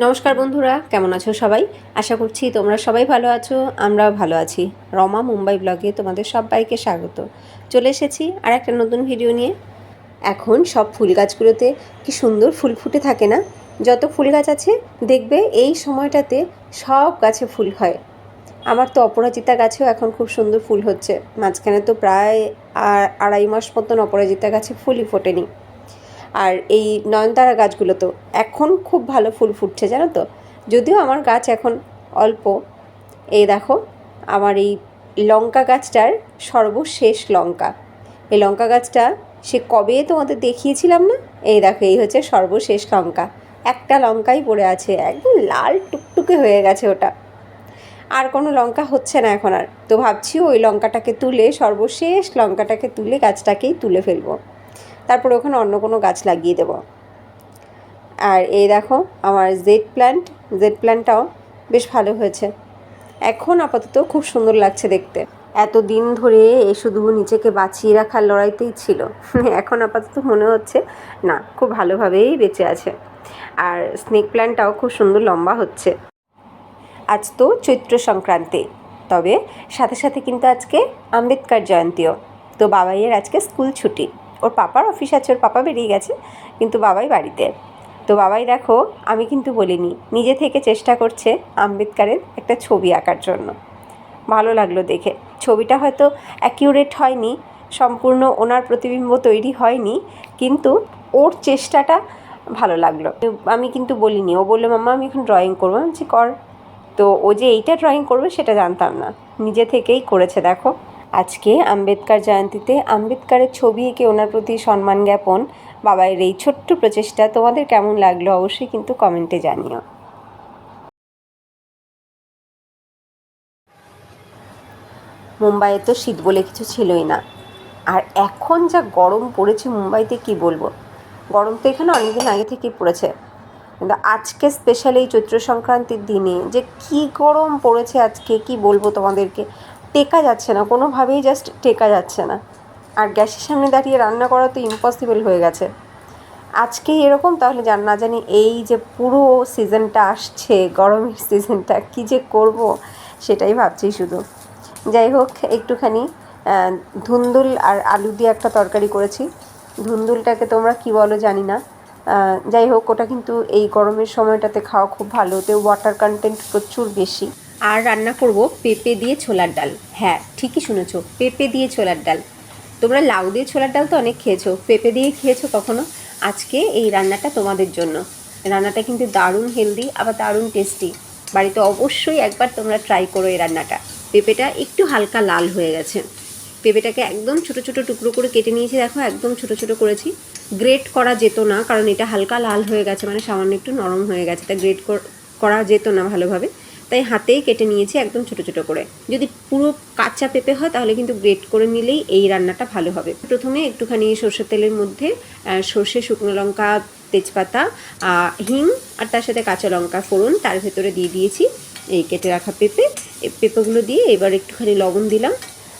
নমস্কার বন্ধুরা, কেমন আছো সবাই? আশা করছি তোমরা সবাই ভালো আছো, আমরাও ভালো আছি। রমা মুম্বাই ব্লগে তোমাদের সবাইকে স্বাগত। চলে এসেছি আর একটা নতুন ভিডিও নিয়ে। এখন সব ফুল গাছগুলোতে কি সুন্দর ফুল ফুটে থাকে না? যত ফুল গাছ আছে দেখবে এই সময়টাতে সব গাছে ফুল হয়। আমার তো অপরাজিতা গাছেও এখন খুব সুন্দর ফুল হচ্ছে। মাঝখানে তো প্রায় আড়াই মাস মতন অপরাজিতা গাছে ফুলই ফোটেনি। আর এই নয়নতারা গাছগুলো তো এখন খুব ভালো ফুল ফুটছে, জানো তো। যদিও আমার গাছ এখন অল্প। এই দেখো, আমার এই লঙ্কা গাছটার সর্বশেষ লঙ্কা। এই লঙ্কা গাছটা সে কবে তোমাদের দেখিয়েছিলাম না? এই দেখো, এই হচ্ছে সর্বশেষ লঙ্কা। একটা লঙ্কাই পড়ে আছে, একদম লাল টুকটুকে হয়ে গেছে ওটা। আর কোনো লঙ্কা হচ্ছে না এখন আর। তো ভাবছি ওই লঙ্কাটাকে তুলে, সর্বশেষ লঙ্কাটাকে তুলে গাছটাকেই তুলে ফেলবো। তারপর ওখানে অন্য কোনো গাছ লাগিয়ে দেবো। আর এই দেখো, আমার জেড প্ল্যান্টটাও বেশ ভালো হয়েছে। এখন আপাতত খুব সুন্দর লাগছে দেখতে। এত দিন ধরে এ শুধু নিজেকে বাঁচিয়ে রাখার লড়াইতেই ছিল। এখন আপাতত মনে হচ্ছে না, খুব ভালোভাবেই বেঁচে আছে। আর স্নেক প্ল্যান্টটাও খুব সুন্দর লম্বা হচ্ছে। আজ তো চৈত্র সংক্রান্তি, তবে সাথে সাথে কিন্তু আজকে আম্বেদকর জয়ন্তীও। তো বাবাইয়ের আজকে স্কুল ছুটি। ওর পাপার অফিস আছে, ওর পাপা বেরিয়ে গেছে, কিন্তু বাবাই বাড়িতে। তো বাবাই দেখো, আমি কিন্তু বলিনি, নিজে থেকে চেষ্টা করছে আম্বেদকরের একটা ছবি আঁকার জন্য। ভালো লাগলো দেখে। ছবিটা হয়তো অ্যাকিউরেট হয়নি, সম্পূর্ণ ওনার প্রতিবিম্ব তৈরি হয়নি, কিন্তু ওর চেষ্টাটা ভালো লাগলো। আমি কিন্তু বলিনি, ও বললো মাম্মা আমি এখন ড্রয়িং করবো। আমি বলছি কর। তো ও যে এইটা ড্রয়িং করবে সেটা জানতাম না, নিজে থেকেই করেছে দেখো। আজকে আম্বেদকর জয়ন্তীতে আম্বেদকরের ছবি এঁকে ওনার প্রতি সম্মান জ্ঞাপন বাবাইয়ের এই ছোট্ট প্রচেষ্টা তোমাদের কেমন লাগলো অবশ্যই কিন্তু কমেন্টে জানিও। মুম্বাইয়ে তো শীত বলে কিছু ছিলই না, আর এখন যা গরম পড়েছে মুম্বাইতে কি বলবো। গরম তো এখানে অনেকদিন আগে থেকেই পড়েছে, কিন্তু আজকে স্পেশালি এই চৈত্র সংক্রান্তির দিনে যে কি গরম পড়েছে আজকে, কি বলবো তোমাদেরকে। টেকা যাচ্ছে না, কোনোভাবেই জাস্ট টেকা যাচ্ছে না। আর গ্যাসের সামনে দাঁড়িয়ে রান্না করা তো ইম্পসিবল হয়ে গেছে। আজকেই এরকম, তাহলে না জানি এই যে পুরো সিজনটা আসছে, গরমের সিজনটা কী যে করব সেটাই ভাবছি শুধু। যাই হোক, একটুখানি ধুন্দুল আর আলু দিয়ে একটা তরকারি করেছি। ধুন্দুলটাকে তোমরা কি বলো জানি না। যাই হোক, ওটা কিন্তু এই গরমের সময়টাতে খাওয়া খুব ভালো, ওতে ওয়াটার কন্টেন্ট প্রচুর বেশি। আর রান্না করব পেঁপে দিয়ে ছোলার ডাল। হ্যাঁ, ঠিকই শুনেছো, পেঁপে দিয়ে ছোলার ডাল। তোমরা লাউ দিয়ে ছোলার ডাল তো অনেক খেয়েছো, পেঁপে দিয়ে খেয়েছো কখনো? আজকে এই রান্নাটা তোমাদের জন্য। রান্নাটা কিন্তু দারুণ হেলদি, আবার দারুণ টেস্টি। বাড়িতে অবশ্যই একবার তোমরা ট্রাই করো এই রান্নাটা। পেঁপেটা একটু হালকা লাল হয়ে গেছে। পেঁপেটাকে একদম ছোটো ছোটো টুকরো করে কেটে নিয়েছি, দেখো একদম ছোটো ছোটো করেছি। গ্রেট করা যেত না, কারণ এটা হালকা লাল হয়ে গেছে, মানে সামান্য একটু নরম হয়ে গেছে, তাই গ্রেট করা যেত না ভালোভাবে। তাই হাতেই কেটে নিয়েছি একদম ছোটো ছোটো করে। যদি পুরো কাঁচা পেঁপে হয় তাহলে কিন্তু গ্রেট করে নিলেই এই রান্নাটা ভালো হবে। প্রথমে একটুখানি সর্ষের তেলের মধ্যে সর্ষে, শুকনো লঙ্কা, তেজপাতা, হিং আর তার সাথে কাঁচা লঙ্কা ফোড়ন, তার ভেতরে দিয়ে দিয়েছি এই কেটে রাখা পেঁপে। এই পেঁপেগুলো দিয়ে এবার একটুখানি লবণ দিলাম,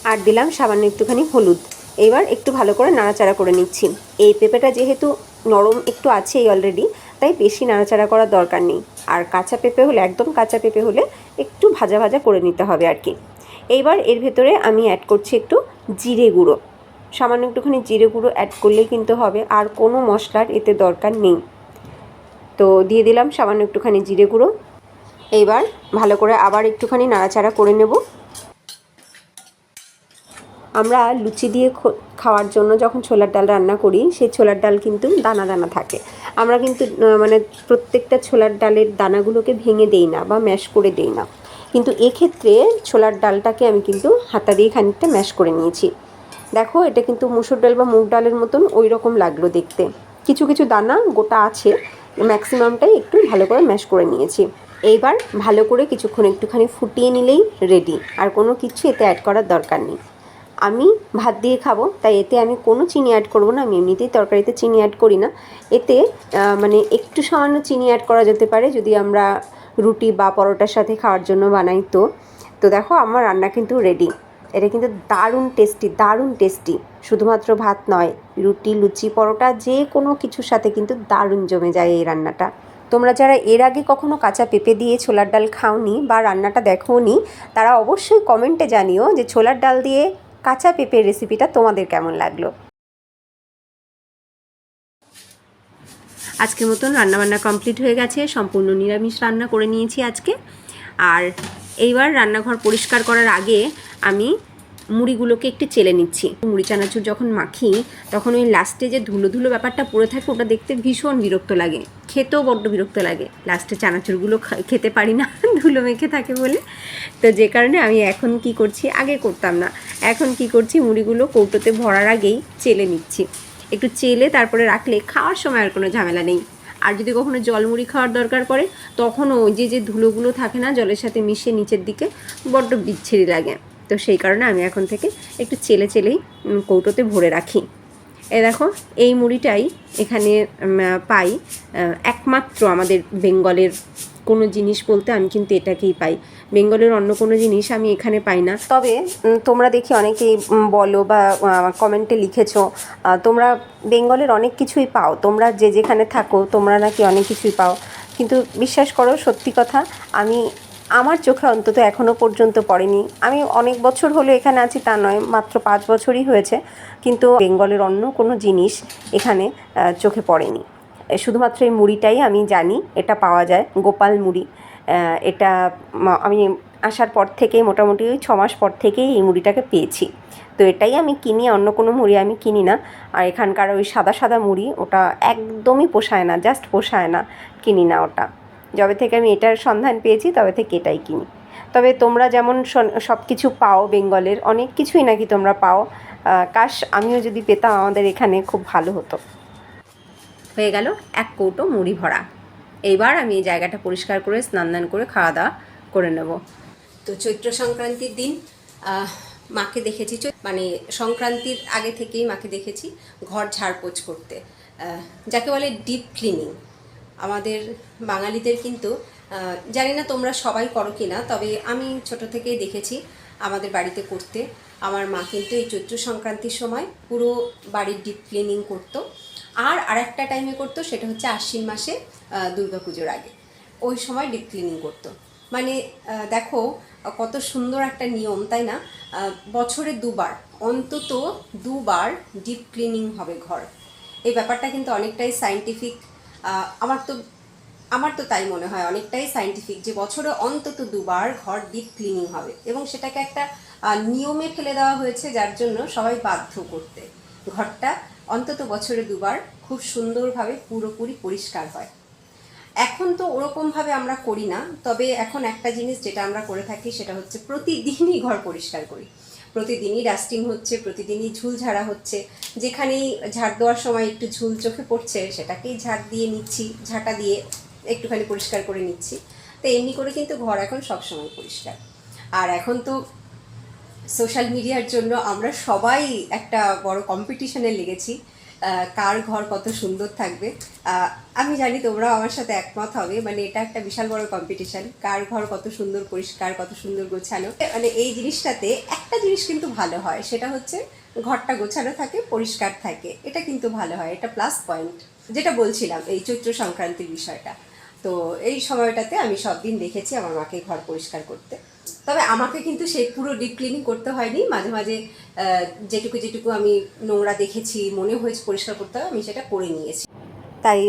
আর দিলাম সামান্য একটুখানি হলুদ। এবার একটু ভালো করে নাড়াচাড়া করে নিচ্ছি। এই পেঁপেটা যেহেতু নরম একটু আছেই অলরেডি, তাই বেশি নাড়াচাড়া করার দরকার নেই। আর কাঁচা পেঁপে হলে, একদম কাঁচা পেঁপে হলে একটু ভাজা ভাজা করে নিতে হবে আর কি। এইবার এর ভেতরে আমি অ্যাড করছি একটু জিরে গুঁড়ো। সামান্য একটুখানি জিরে গুঁড়ো অ্যাড করলেই কিন্তু হবে, আর কোনো মশলার এতে দরকার নেই। তো দিয়ে দিলাম সামান্য একটুখানি জিরে গুঁড়ো। এইবার ভালো করে আবার একটুখানি নাড়াচাড়া করে নেব। আমরা লুচি দিয়ে খাওয়ার জন্য যখন ছোলার ডাল রান্না করি, সেই ছোলার ডাল কিন্তু দানা দানা থাকে। আমরা কিন্তু মানে প্রত্যেকটা ছোলার ডালের দানাগুলোকে ভেঙে দেই না বা ম্যাশ করে দেই না, কিন্তু এক্ষেত্রে ছোলার ডালটাকে আমি কিন্তু হাতা দিয়ে খানিকটা ম্যাশ করে নিয়েছি। দেখো, এটা কিন্তু মুসুর ডাল বা মুগ ডালের মতন ওই রকম লাগলো দেখতে। কিছু কিছু দানা গোটা আছে, ম্যাক্সিমামটাই একটু ভালো করে ম্যাশ করে নিয়েছি। এইবার ভালো করে কিছুক্ষণ একটুখানি ফুটিয়ে নিলেই রেডি, আর কোনো কিছু এতে অ্যাড করার দরকার নেই। আমি ভাত দিয়ে খাবো, তাই এতে আমি কোনো চিনি অ্যাড করব না। আমি এমনিতেই তরকারিতে চিনি অ্যাড করি না। এতে মানে একটু সামান্য চিনি অ্যাড করা যেতে পারে যদি আমরা রুটি বা পরোটার সাথে খাওয়ার জন্য বানাই। তো দেখো, আমার রান্না কিন্তু রেডি। এটা কিন্তু দারুণ টেস্টি, দারুণ টেস্টি। শুধুমাত্র ভাত নয়, রুটি, লুচি, পরোটা যে কোনো কিছুর সাথে কিন্তু দারুণ জমে যায় এই রান্নাটা। তোমরা যারা এর আগে কখনো কাঁচা পেঁপে দিয়ে ছোলার ডাল খাওনি বা রান্নাটা দেখোনি, তারা অবশ্যই কমেন্টে জানিও যে ছোলার ডাল দিয়ে কাঁচা পেঁপের রেসিপিটা তোমাদের কেমন লাগলো। আজকের মতন রান্নাবান্না কমপ্লিট হয়ে গেছে, সম্পূর্ণ নিরামিষ রান্না করে নিয়েছি আজকে। আর এইবার রান্নাঘর পরিষ্কার করার আগে আমি মুড়িগুলোকে একটু চেলে নিচ্ছি। মুড়ি চানাচুর যখন মাখি তখন ওই লাস্টে যে ধুলো ধুলো ব্যাপারটা পড়ে থাকে, ওটা দেখতে ভীষণ বিরক্ত লাগে, খেতেও বড্ড বিরক্ত লাগে। লাস্টে চানাচুরগুলো খেতে পারি না ধুলো মেখে থাকে বলে। তো যে কারণে আমি এখন কি করছি, আগে করতাম না, এখন কি করছি, মুড়িগুলো কৌটোতে ভরার আগেই চেলে নিচ্ছি। একটু চেলে তারপরে রাখলে খাওয়ার সময় আর কোনো ঝামেলা নেই। আর যদি কখনো জলমুড়ি খাওয়ার দরকার পড়ে তখনও যে ধুলোগুলো থাকে না জলের সাথে মিশে নিচের দিকে, বড্ড বিচ্ছিরি লাগে। তো সেই কারণে আমি এখন থেকে একটু চেলেই কৌটোতে ভরে রাখি। এ দেখো, এই মুড়িটাই এখানে পাই একমাত্র আমাদের বেঙ্গলের কোনো জিনিস বলতে আমি কিন্তু এটাকেই পাই। বেঙ্গলের অন্য কোনো জিনিস আমি এখানে পাই না। তবে তোমরা দেখি অনেকেই বলো বা কমেন্টে লিখেছো তোমরা বেঙ্গলের অনেক কিছুই পাও, তোমরা যেখানে থাকো তোমরা নাকি অনেক কিছুই পাও। কিন্তু বিশ্বাস করো, সত্যি কথা, আমার চোখে অন্তত এখনও পর্যন্ত পড়েনি। আমি অনেক বছর হলো এখানে আছি তা নয়, মাত্র 5 বছরই হয়েছে, কিন্তু বেঙ্গলের অন্য কোনো জিনিস এখানে চোখে পড়েনি। শুধুমাত্র এই মুড়িটাই আমি জানি এটা পাওয়া যায়, গোপাল মুড়ি। এটা আমি আসার পর থেকেই মোটামুটি ওই 6 মাস পর থেকেই এই মুড়িটাকে পেয়েছি। তো এটাই আমি কিনি, অন্য কোনো মুড়ি আমি কিনি না। আর এখানকার ওই সাদা সাদা মুড়ি, ওটা একদমই পোষায় না, জাস্ট পোষায় না, কিনি না ওটা। যবে থেকে আমি এটার সন্ধান পেয়েছি তবে থেকে এটাই কিনি। তবে তোমরা যেমন সব কিছু পাও, বেঙ্গলের অনেক কিছুই নাকি তোমরা পাও, কাশ আমিও যদি পেতাম, আমাদের এখানে খুব ভালো হতো। হয়ে গেল 1 কৌটো মুড়ি ভরা। এইবার আমি এই জায়গাটা পরিষ্কার করে স্নান করে খাওয়া দাওয়া করে নেব। তো চৈত্র সংক্রান্তির দিন মাকে দেখেছি, মানে সংক্রান্তির আগে থেকেই মাকে দেখেছি ঘর ঝাড়পোছ করতে, যাকে বলে ডিপ ক্লিনিং। আমাদের বাঙালিদের কিন্তু জানি না তোমরা সবাই করো কি না, তবে আমি ছোট থেকেই দেখেছি আমাদের বাড়িতে করতে। আমার মা কিন্তু এই চৈত্র সংক্রান্তির সময় পুরো বাড়ির ডিপ ক্লিনিং করতো। আর আরেকটা টাইমে করতো, সেটা হচ্ছে আশ্বিন মাসে দুর্গা পুজোর আগে, ওই সময় ডিপ ক্লিনিং করতো। মানে দেখো কত সুন্দর একটা নিয়ম, তাই না? বছরে দুবার, অন্তত দুবার ডিপ ক্লিনিং হবে ঘর। এই ব্যাপারটা কিন্তু অনেকটাই সায়েন্টিফিক। আমার তো তাই মনে হয়, অনেকটাই সায়েন্টিফিক যে বছরে অন্তত দুবার ঘর ডিপ ক্লিনিং হবে, এবং সেটাকে একটা নিয়মে ফেলে দেওয়া হয়েছে, যার জন্য সবাই বাধ্য করতে। ঘরটা অন্তত বছরে দুবার খুব সুন্দরভাবে পুরোপুরি পরিষ্কার হয়। এখন তো ওরকমভাবে আমরা করি না, তবে এখন একটা জিনিস যেটা আমরা করে থাকি সেটা হচ্ছে প্রতিদিনই ঘর পরিষ্কার করি, প্রতিদিনই ডাস্টিং হচ্ছে, প্রতিদিনই ঝুল ঝাড়া হচ্ছে। যেখানেই ঝাড় দেওয়ার সময় একটু ঝুল চোখে পড়ছে সেটাকেই ঝাড় দিয়ে নিচ্ছি, ঝাঁটা দিয়ে একটুখানি পরিষ্কার করে নিচ্ছি। তো এমনি করে কিন্তু ঘর এখন সবসময় পরিষ্কার। আর এখন তো সোশ্যাল মিডিয়ার জন্য আমরা সবাই একটা বড় কম্পিটিশনে লেগেছি, কার ঘর কত সুন্দর থাকবে। আমি জানি তোমরাও আমার সাথে একমত হবে, মানে এটা একটা বিশাল বড় কম্পিটিশন, কার ঘর কত সুন্দর পরিষ্কার, কত সুন্দর গোছানো। মানে এই জিনিসটাতে একটা জিনিস কিন্তু ভালো হয়, সেটা হচ্ছে ঘরটা গোছানো থাকে, পরিষ্কার থাকে, এটা কিন্তু ভালো হয়, এটা প্লাস পয়েন্ট। যেটা বলছিলাম এই চৈত্র সংক্রান্তির বিষয়টা, তো এই সময়টাতে আমি সব দিন দেখেছি আমার মাকে ঘর পরিষ্কার করতে। তবে আমাকে কিন্তু সেই পুরো ডিপ ক্লিনিং করতে হয়নি, মাঝে মাঝে যেটুকু আমি নোংরা দেখেছি, মনে হয়েছে পরিষ্কার করতে হবে, আমি সেটা করে নিয়েছি। তাই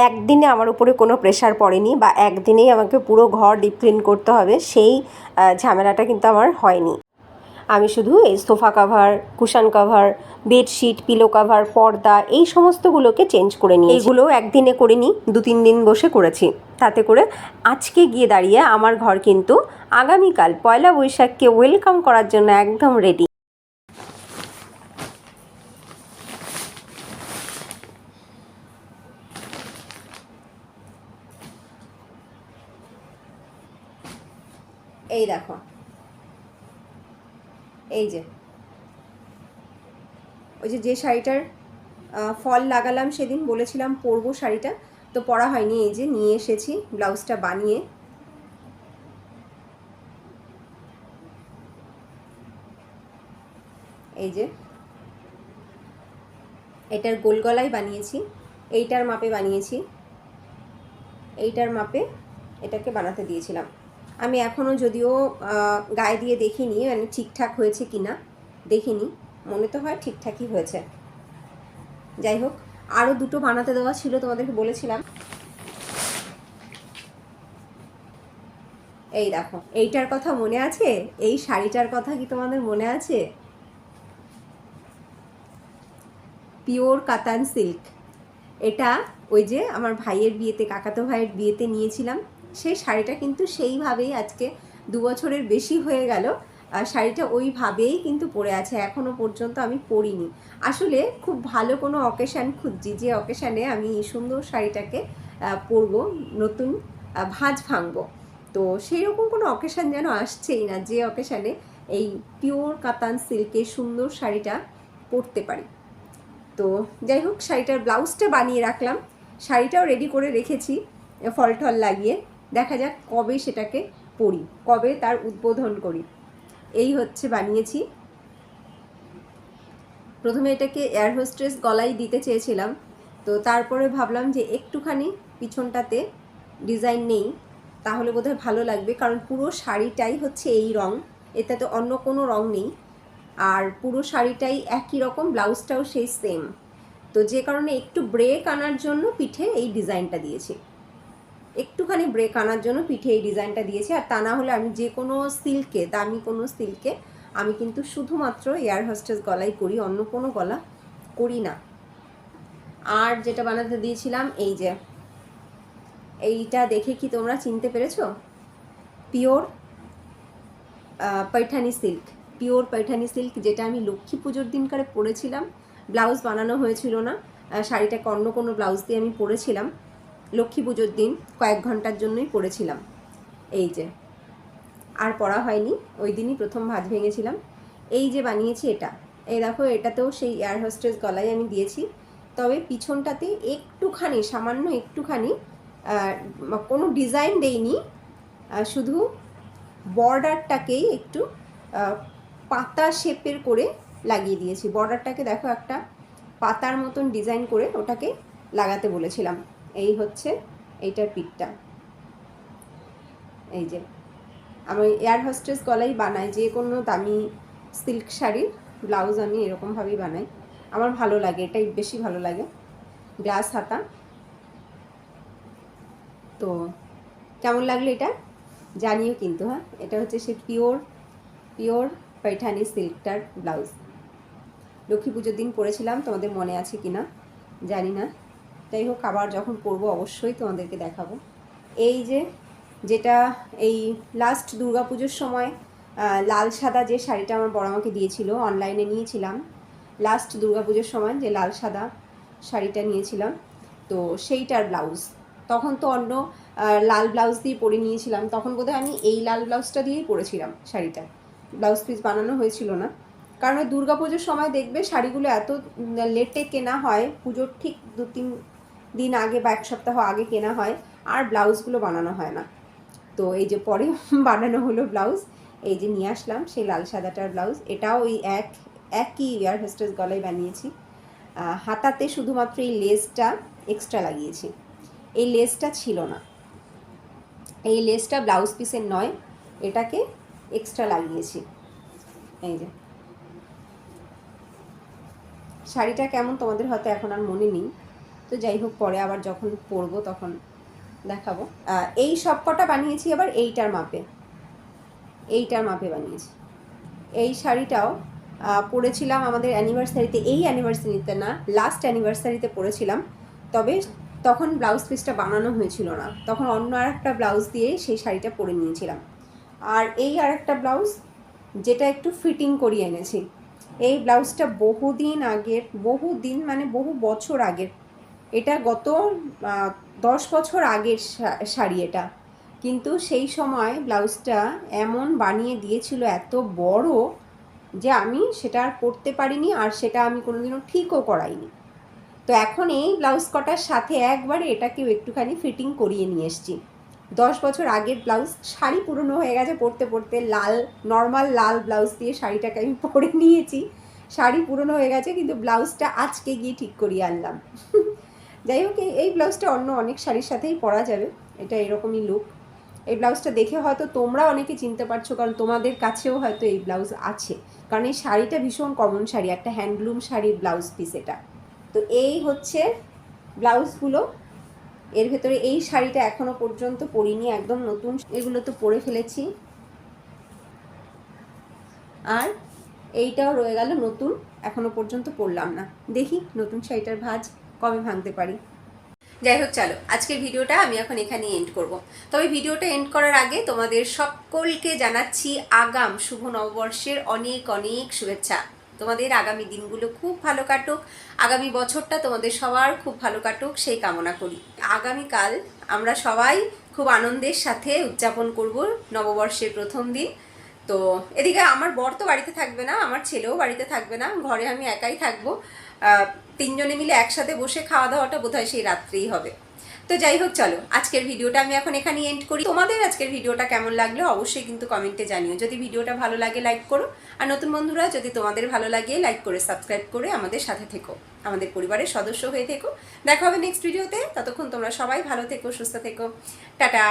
একদিনে আমার উপরে কোনো প্রেশার পড়েনি, বা একদিনেই আমাকে পুরো ঘর ডিপ ক্লিন করতে হবে সেই ঝামেলাটা কিন্তু আমার হয়নি। আমি শুধু এই sofa cover, cushion cover, bedsheet, pillow cover, পর্দা, এই সমস্তগুলোকে চেঞ্জ করে নিই। এইগুলো একদিনে করিনি, 2-3 দিন বসে করেছি। তাতে করে আজকে গিয়ে দাঁড়িয়ে আমার ঘর কিন্তু আগামীকাল পয়লা বৈশাখকে ওয়েলকাম করার জন্য একদম রেডি। এই দেখো, এই যে ওই যে শাড়িটার ফল লাগালাম সেদিন, বলেছিলাম পরবো শাড়িটা, তো পরা হয়নি। এই যে নিয়ে এসেছি ব্লাউজটা বানিয়ে। এই যে এটার গোল গলাই বানিয়েছি, এইটার মাপে বানিয়েছি, এইটার মাপে এটাকে বানাতে দিয়েছিলাম। আমি এখনও যদিও গায়ে দিয়ে দেখিনি, মানে ঠিকঠাক হয়েছে কি না দেখিনি, মনে তো হয় ঠিকঠাকই হয়েছে। যাই হোক, আরও দুটো বানাতে দেওয়া ছিল, তোমাদেরকে বলেছিলাম। এই দেখো, এইটার কথা মনে আছে? এই শাড়িটার কথা কি তোমাদের মনে আছে? পিওর কাতান সিল্ক। এটা ওই যে আমার ভাইয়ের বিয়েতে, কাকাতো ভাইয়ের বিয়েতে নিয়েছিলাম। সেই শাড়িটা কিন্তু সেইভাবেই আজকে 2 বছরের বেশি হয়ে গেল, শাড়িটা ওইভাবেই কিন্তু পরে আছে, এখনও পর্যন্ত আমি পরিনি। আসলে খুব ভালো কোনো অকেশান খুঁজছি, যে অকেশানে আমি এই সুন্দর শাড়িটাকে পরবো, নতুন ভাঁজ ভাঙবো। তো সেই রকম কোনো অকেশান যেন আসছেই না, যে অকেশানে এই পিওর কাতান সিল্কের সুন্দর শাড়িটা পরতে পারি। তো যাই হোক, শাড়িটার ব্লাউজটা বানিয়ে রাখলাম, শাড়িটাও রেডি করে রেখেছি ফল টল লাগিয়ে। দেখা যাক কবে সেটাকে পরি, কবে তার উদ্বোধন করি। এই হচ্ছে বানিয়েছি। প্রথমে এটাকে এয়ার হোস্টেস গলায় দিতে চেয়েছিলাম, তো তারপরে ভাবলাম যে একটুখানি পিছনটাতে ডিজাইন নেই, তাহলে বোধহয় ভালো লাগবে, কারণ পুরো শাড়িটাই হচ্ছে এই রং, এতে তো অন্য কোনো রং নেই, আর পুরো শাড়িটাই একই রকম, ব্লাউজটাও সেই সেম। তো যে কারণে একটু ব্রেক আনার জন্য পিঠে এই ডিজাইনটা দিয়েছি, একটুখানি ব্রেক আনার জন্য পিঠে এই ডিজাইনটা দিয়েছি। আর তা না হলে আমি যে কোনো সিল্কে, দামি কোনো সিল্কে আমি কিন্তু শুধুমাত্র এয়ার হোস্টেস গলাই করি, অন্য কোনো গলা করি না। আর যেটা বানাতে দিয়েছিলাম, এই যে এইটা দেখে কি তোমরা চিনতে পেরেছো? Pure Paithani silk, pure Paithani silk, যেটা আমি লক্ষ্মী পুজোর দিনকারে পরেছিলাম। ব্লাউজ বানানো হয়েছিল না, শাড়িটাকে অন্য কোনো ব্লাউজ দিয়ে আমি পরেছিলাম লক্ষ্মী পুজোর দিন, কয়েক ঘন্টার জন্যই পরেছিলাম। এই যে, আর পরা হয়নি, ওই দিনই প্রথম ভাঁজ ভেঙেছিলাম। এই যে বানিয়েছি এটা, এই দেখো, এটাতেও সেই এয়ার হোস্টেস গলায় আমি দিয়েছি, তবে পিছনটাতে একটুখানি, সামান্য একটুখানি, কোনো ডিজাইন দেইনি, শুধু বর্ডারটাকেই একটু পাতা শেপের করে লাগিয়ে দিয়েছি। বর্ডারটাকে দেখো, একটা পাতার মতন ডিজাইন করে ওটাকে লাগাতে বলেছিলাম। এই হচ্ছে এইটার পিঠটা। এই যে, আমি এয়ার হোস্টেস গলাই বানাই, যে কোনো দামি সিল্ক শাড়ির ব্লাউজ আমি এরকমভাবেই বানাই, আমার ভালো লাগে, এটাই বেশি ভালো লাগে। গ্লাস হাতা। তো কেমন লাগলো এটা জানিও কিন্তু। হ্যাঁ, এটা হচ্ছে সে পিওর पैठानी সিল্কটার ব্লাউজ। লক্ষ্মী পুজোর দিন পরেছিলাম, তোমাদের মনে আছে কি না জানি না। যাই হোক, আবার যখন পরবো অবশ্যই তোমাদেরকে দেখাবো। এই যে, যেটা এই লাস্ট দুর্গা পুজোর সময় লাল সাদা যে শাড়িটা আমার বড় আমাকে দিয়েছিল, অনলাইনে নিয়েছিলাম লাস্ট দুর্গা পুজোর সময়, যে লাল সাদা শাড়িটা নিয়েছিলাম, তো সেইটার ব্লাউজ। তখন তো অন্য লাল ব্লাউজ দিয়ে পরে নিয়েছিলাম, তখন বোধহয় আমি এই লাল ব্লাউজটা দিয়েই পরেছিলাম শাড়িটা, ব্লাউজ পিস বানানো হয়েছিল না। কারণ ওই দুর্গা পুজোর সময় দেখবে শাড়িগুলো এত লেটে কেনা হয়, পুজোর ঠিক 2-3 দিন আগে বা 1 সপ্তাহ আগে কেনা হয়, আর ব্লাউজগুলো বানানো হয় না। তো এই যে পরে বানানো হলো ব্লাউজ, এই যে নিয়ে আসলাম সেই লাল সাদাটার ব্লাউজ। এটাও ওই একই এয়ার হোস্টেস গলায় বানিয়েছি। হাতাতে শুধুমাত্র এই লেসটা এক্সট্রা লাগিয়েছি, এই লেসটা ছিল না, এই লেসটা ব্লাউজ পিসের নয়, এটাকে এক্সট্রা লাগিয়েছি। এই যে শাড়িটা কেমন তোমাদের হয়তো এখন আর মনে নেই, তো যাই হোক, পরে আবার যখন পরবো তখন দেখাবো। এই সব কটা বানিয়েছি আবার এইটার মাপে বানিয়েছি। এই শাড়িটাও পরেছিলাম আমাদের অ্যানিভার্সারিতে, এই অ্যানিভার্সারিতে না, লাস্ট অ্যানিভার্সারিতে পরেছিলাম, তবে তখন ব্লাউজ পিসটা বানানো হয়েছিল না, তখন অন্য আরেকটা ব্লাউজ দিয়ে সেই শাড়িটা পরে নিয়েছিলাম। আর এই আরেকটা ব্লাউজ, যেটা একটু ফিটিং করিয়ে এনেছি, এই ব্লাউজটা বহুদিন আগের, বহুদিন মানে বহু বছর আগের, এটা গত 10 বছর আগের শাড়ি এটা, কিন্তু সেই সময় ব্লাউজটা এমন বানিয়ে দিয়েছিল, এত বড়, যে আমি সেটা আর পরতে পারিনি, আর সেটা আমি কোনোদিনও ঠিকও করাইনি। তো এখন এই ব্লাউজ কটার সাথে একবারে এটাকেও একটুখানি ফিটিং করিয়ে নিয়ে এসেছি। 10 বছর আগের ব্লাউজ, শাড়ি পুরনো হয়ে গেছে পরতে পরতে, লাল, নর্মাল লাল ব্লাউজ দিয়ে শাড়িটাকে আমি পরে নিয়েছি, শাড়ি পুরনো হয়ে গেছে, কিন্তু ব্লাউজটা আজকে গিয়ে ঠিক করিয়ে আনলাম। যাই হোক, এই ব্লাউজটা অন্য অনেক শাড়ির সাথেই পরা যাবে, এটা এরকমই লুক। এই ব্লাউজটা দেখে হয়তো তোমরা অনেকে চিনতে পারছো, কারণ তোমাদের কাছেও হয়তো এই ব্লাউজ আছে, কারণ এই শাড়িটা ভীষণ কমন শাড়ি, একটা হ্যান্ডলুম শাড়ির ব্লাউজ পিস এটা। তো এই হচ্ছে ব্লাউজগুলো। এর ভেতরে এই শাড়িটা এখনো পর্যন্ত পরিনি, একদম নতুন, এগুলো তো পরে ফেলেছি। আর এইটাও রয়ে গেল নতুন, এখনো পর্যন্ত পরলাম না, দেখি নতুন শাড়িটার ভাঁজ কবে ভাঙতে পারি। যাই হোক, চলো আজকের ভিডিওটা আমি এখন এখানে এন্ড করব। তবে ভিডিওটা এন্ড করার আগে তোমাদের সকলকে জানাচ্ছি আগাম শুভ নববর্ষের অনেক অনেক শুভেচ্ছা। তোমাদের আগামী দিনগুলো খুব ভালো কাটুক, আগামী বছরটা তোমাদের সবার খুব ভালো কাটুক সেই কামনা করি। আগামীকাল আমরা সবাই খুব আনন্দের সাথে উদযাপন করব নববর্ষের প্রথম দিন। তো এদিকে আমার বর তো বাড়িতে থাকবে না, আমার ছেলেও বাড়িতে থাকবে না, ঘরে আমি একাই থাকবো। তিনজনে মিলে একসাথে বসে খাওয়া দাওয়াটা বোধহয় সেই রাত্রেই হবে। তো যাই হোক, চলো আজকের ভিডিওটা আমি এখন এখানে এন্ড করি। তোমাদের আজকের ভিডিওটা কেমন লাগলো অবশ্যই কিন্তু কমেন্টে জানিও। যদি ভিডিওটা ভালো লাগে লাইক করো, আর নতুন বন্ধুরা যদি তোমাদের ভালো লাগে লাইক করে সাবস্ক্রাইব করে আমাদের সাথে থেকো, আমাদের পরিবারের সদস্য হয়ে থেকো। দেখা হবে নেক্সট ভিডিওতে, ততক্ষণ তোমরা সবাই ভালো থেকো, সুস্থ থেকো, টাটা।